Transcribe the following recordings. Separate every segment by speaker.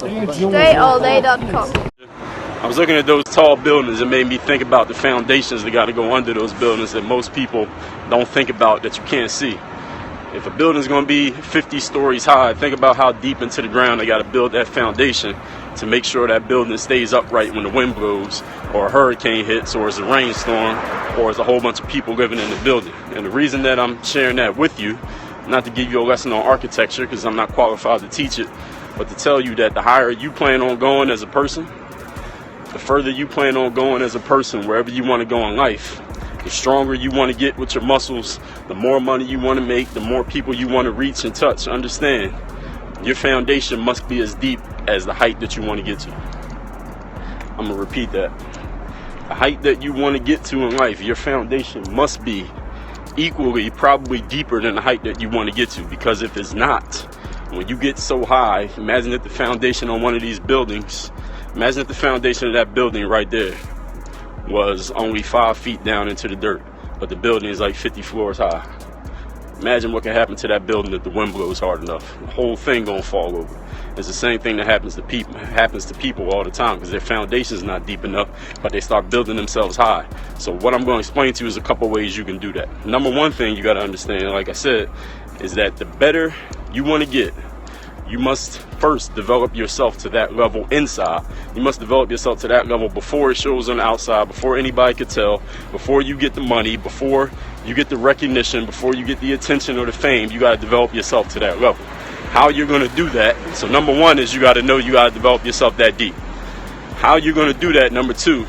Speaker 1: DreAllDay.com.
Speaker 2: I was looking at those tall buildings. It made me think about the foundations that got to go under those buildings that most people don't think about, that you can't see. If a building's going to be 50 stories high, think about how deep into the ground they got to build that foundation to make sure that building stays upright when the wind blows, or a hurricane hits, or it's a rainstorm, or it's a whole bunch of people living in the building. And the reason that I'm sharing that with you, not to give you a lesson on architecture because I'm not qualified to teach it, but to tell you that the higher you plan on going as a person, the further you plan on going as a person, wherever you want to go in life, the stronger you want to get with your muscles, the more money you want to make, the more people you want to reach and touch. Understand, your foundation must be as deep as the height that you want to get to. I'm going to repeat that. The height that you want to get to in life, your foundation must be equally, probably deeper than the height that you want to get to. Because if it's not, when you get so high, imagine that the foundation on one of these buildings, imagine if the foundation of that building right there was only 5 feet down into the dirt, but the building is like 50 floors high. Imagine what can happen to that building if the wind blows hard enough. The whole thing gonna fall over. It's the same thing that happens to people all the time, because their foundation is not deep enough, but they start building themselves high. So what I'm going to explain to you is a couple ways you can do that. Number one thing you got to understand, like I said, is that the better you want to get, you must first develop yourself to that level inside. You must develop yourself to that level before it shows on the outside, before anybody could tell, before you get the money, before you get the recognition, before you get the attention or the fame. You got to develop yourself to that level. How you're going to do that? So number one is you got to know you got to develop yourself that deep. How you're going to do that, number two,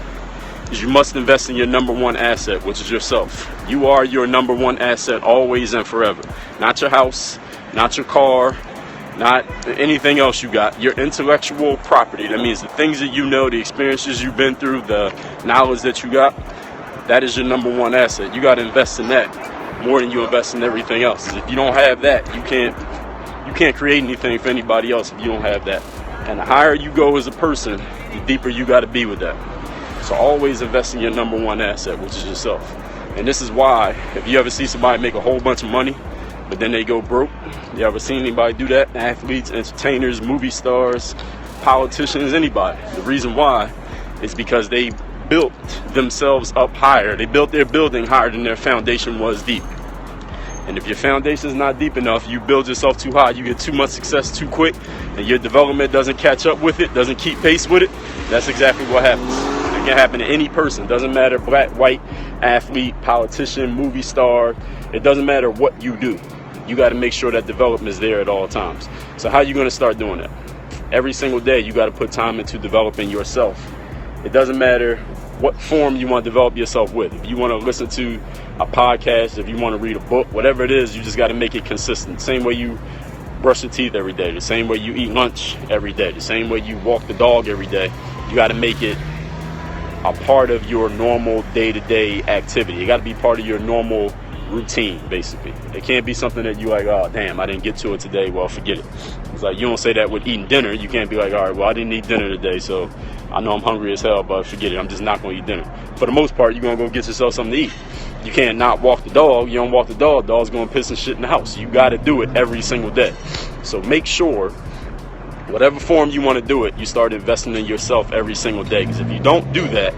Speaker 2: is you must invest in your number one asset, which is yourself. You are your number one asset always and forever. Not your house, not your car, not anything else you got. Your intellectual property. That means the things that you know, the experiences you've been through, the knowledge that you got, that is your number one asset. You got to invest in that more than you invest in everything else. If you don't have that, you can't create anything for anybody else if you don't have that. And the higher you go as a person, the deeper you got to be with that. So always invest in your number one asset, which is yourself. And this is why, if you ever see somebody make a whole bunch of money, but then they go broke, you ever seen anybody do that? Athletes, entertainers, movie stars, politicians, anybody. The reason why is because they built themselves up higher. They built their building higher than their foundation was deep. And if your foundation is not deep enough, you build yourself too high, you get too much success too quick, and your development doesn't catch up with it, doesn't keep pace with it, that's exactly what happens. It can happen to any person. Doesn't matter, black, white, athlete, politician, movie star. It doesn't matter what you do. You got to make sure that development is there at all times. So how are you going to start doing that? Every single day, you got to put time into developing yourself. It doesn't matter what form you want to develop yourself with. If you want to listen to a podcast, if you want to read a book, whatever it is, you just got to make it consistent. Same way you brush your teeth every day, the same way you eat lunch every day, the same way you walk the dog every day. You got to make it a part of your normal day-to-day activity. It got to be part of your normal routine, basically. It can't be something that you like, oh, damn, I didn't get to it today. Well, forget it. It's like you don't say that with eating dinner. You can't be like, all right, well, I didn't eat dinner today, so I know I'm hungry as hell, but forget it. I'm just not going to eat dinner. For the most part, you're going to go get yourself something to eat. You can't not walk the dog. You don't walk the dog, dog's going to piss and shit in the house. You got to do it every single day. So make sure, whatever form you want to do it, you start investing in yourself every single day. Because if you don't do that,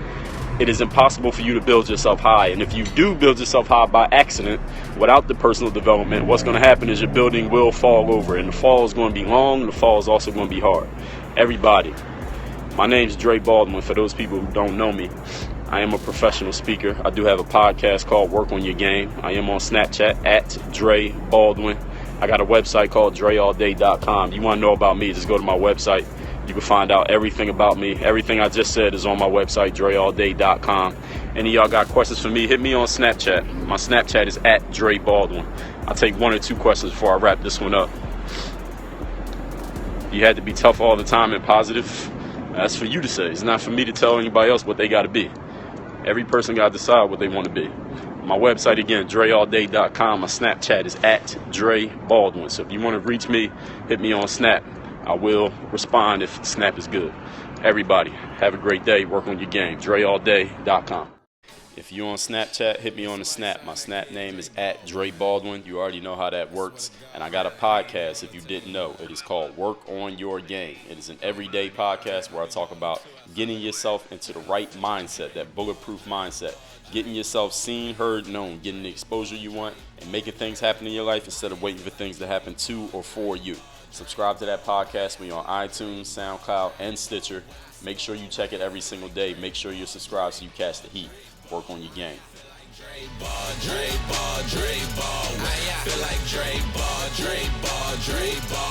Speaker 2: it is impossible for you to build yourself high. And if you do build yourself high by accident, without the personal development, what's going to happen is your building will fall over. And the fall is going to be long, and the fall is also going to be hard. Everybody. My name's Dre Baldwin. For those people who don't know me, I am a professional speaker. I do have a podcast called Work on Your Game. I am on Snapchat at Dre Baldwin. I got a website called DreAllDay.com. You want to know about me, just go to my website. You can find out everything about me. Everything I just said is on my website, DreAllDay.com. Any of y'all got questions for me, hit me on Snapchat. My Snapchat is at Dre Baldwin. I'll take one or two questions before I wrap this one up. You had to be tough all the time and positive. That's for you to say. It's not for me to tell anybody else what they got to be. Every person got to decide what they want to be. My website, again, DreAllDay.com. My Snapchat is at Dre Baldwin. So if you want to reach me, hit me on Snap. I will respond if Snap is good. Everybody, have a great day. Work on your game. DreAllDay.com. If you're on Snapchat, hit me on the Snap. My Snap name is @Dre Baldwin. You already know how that works. And I got a podcast, if you didn't know. It is called Work on Your Game. It is an everyday podcast where I talk about getting yourself into the right mindset, that bulletproof mindset. Getting yourself seen, heard, known, getting the exposure you want, and making things happen in your life instead of waiting for things to happen to or for you. Subscribe to that podcast. We're on iTunes, SoundCloud, and Stitcher. Make sure you check it every single day. Make sure you're subscribed so you catch the heat. Work on your game.
Speaker 1: Dre Ball. I feel like Dre Ball.